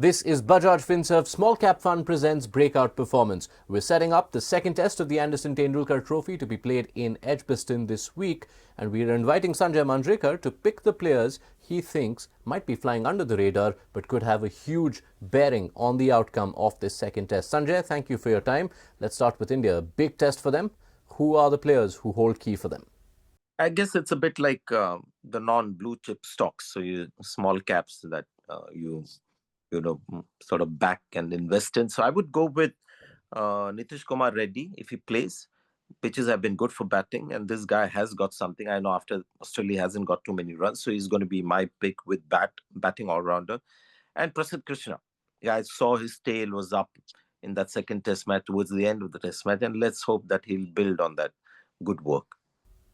This is Bajaj Finserv Small Cap Fund presents Breakout Performance. We're setting up the second test of the Anderson Tendulkar Trophy to be played in Edgbaston this week, and we're inviting Sanjay Manjrekar to pick the players he thinks might be flying under the radar but could have a huge bearing on the outcome of this second test. Sanjay, thank you for your time. Let's start with India. A big test for them. Who are the players who hold key for them? I guess it's a bit like the non-blue chip stocks, so you small caps that sort of back and invest in. So I would go with Nitish Kumar Reddy if he plays. Pitches have been good for batting, and this guy has got something. I know after Australia hasn't got too many runs, so he's going to be my pick with batting all rounder. And Prasidh Krishna, yeah, I saw his tail was up in that second test match towards the end of the test match, and let's hope that he'll build on that good work.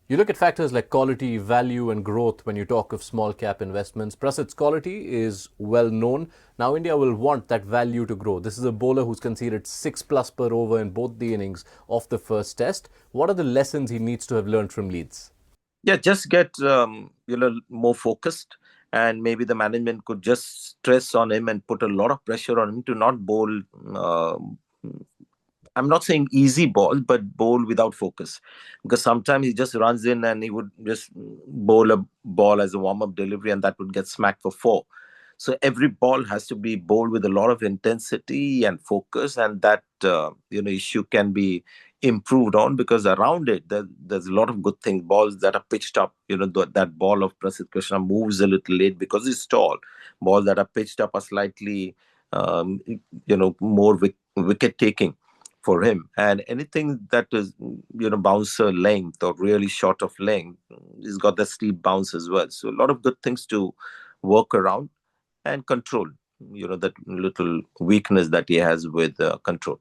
You look at factors like quality, value, and growth when you talk of small cap investments. Prasidh's quality is well known. Now, India will want that value to grow. This is a bowler who's conceded 6 plus per over in both the innings of the first test. What are the lessons he needs to have learned from Leeds? Yeah, just get more focused, and maybe the management could just stress on him and put a lot of pressure on him to not bowl. I'm not saying easy ball, but bowl without focus, because sometimes he just runs in and he would just bowl a ball as a warm-up delivery, and that would get smacked for four. So every ball has to be bowled with a lot of intensity and focus, and that issue can be improved on, because around it there's a lot of good things. Balls that are pitched up, that ball of Prasidh Krishna moves a little late because he's tall. Balls that are pitched up are slightly more wicket taking for him, and anything that is bouncer length or really short of length, he's got the steep bounce as well. So a lot of good things to work around and control, that little weakness that he has with control.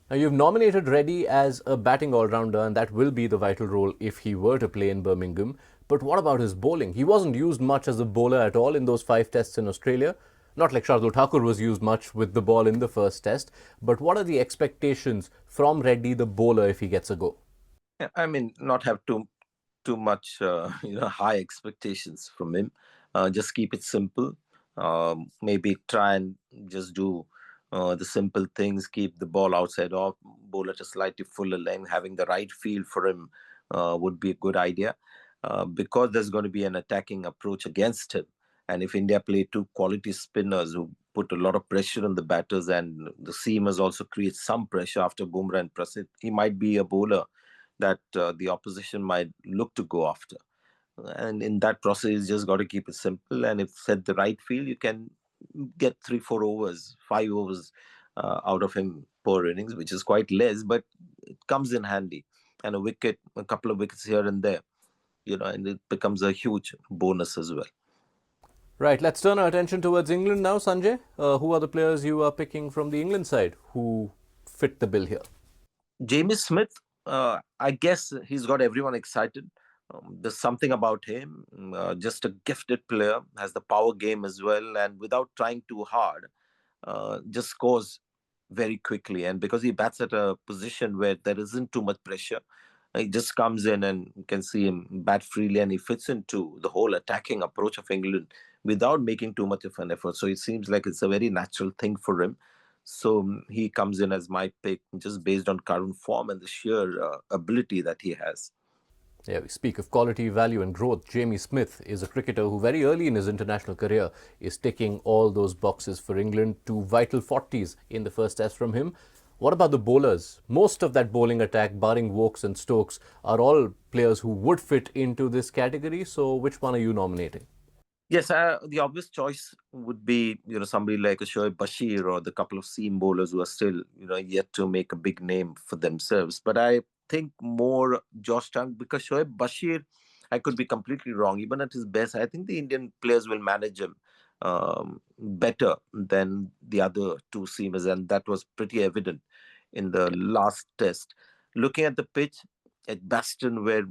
Now, you've nominated Reddy as a batting all-rounder, and that will be the vital role if he were to play in Birmingham. But what about his bowling? He wasn't used much as a bowler at all in those 5 tests in Australia. Not like Shardul Thakur was used much with the ball in the first test. But what are the expectations from Reddy, the bowler, if he gets a go? Yeah, I mean, not have too much high expectations from him. Just keep it simple. Maybe try and just do the simple things. Keep the ball outside off, bowl at a slightly fuller length. Having the right feel for him would be a good idea, because there's going to be an attacking approach against him. And if India play two quality spinners who put a lot of pressure on the batters, and the seamers also create some pressure after Bumrah and Prasidh, he might be a bowler that the opposition might look to go after. And in that process, you just got to keep it simple. And if set the right field, you can get 3-4 overs, 5 overs out of him per innings, which is quite less, but it comes in handy. And a couple of wickets here and there, and it becomes a huge bonus as well. Right, let's turn our attention towards England now, Sanjay. Who are the players you are picking from the England side who fit the bill here? Jamie Smith, I guess he's got everyone excited. There's something about him, just a gifted player, has the power game as well, and without trying too hard, just scores very quickly. And because he bats at a position where there isn't too much pressure, he just comes in, and you can see him bat freely, and he fits into the whole attacking approach of England without making too much of an effort. So it seems like it's a very natural thing for him. So he comes in as my pick, just based on current form and the sheer ability that he has. Yeah, we speak of quality, value, and growth. Jamie Smith is a cricketer who, very early in his international career, is ticking all those boxes for England. 2 vital 40s in the first test from him. What about the bowlers? Most of that bowling attack, barring Wokes and Stokes, are all players who would fit into this category. So, which one are you nominating? Yes, the obvious choice would be, somebody like a Shoaib Bashir or the couple of seam bowlers who are still, yet to make a big name for themselves. But I think more Josh Tang, because Shoaib Bashir, I could be completely wrong. Even at his best, I think the Indian players will manage him better than the other two seamers, and that was pretty evident in the last test. Looking at the pitch at Baston, where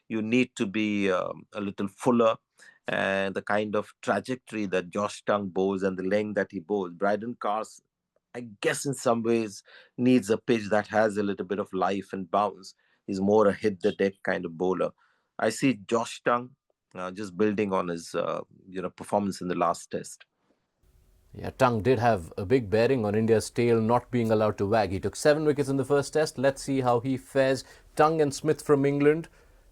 you need to be a little fuller, and the kind of trajectory that Josh Tongue bowls and the length that he bowls. Bryden Cars, I guess, in some ways needs a pitch that has a little bit of life and bounce. He's more a hit the deck kind of bowler. I see Josh Tongue just building on his performance in the last test. Yeah, Tung did have a big bearing on India's tail not being allowed to wag. He took 7 wickets in the first test. Let's see how he fares. Tung and Smith from England,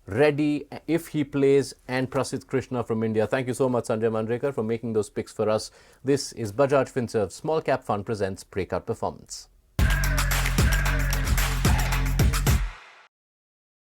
ready if he plays, and Prasidh Krishna from India. Thank you so much, Sanjay Manjrekar, for making those picks for us. This is Bajaj Finserv Small Cap Fund presents Breakout Performance.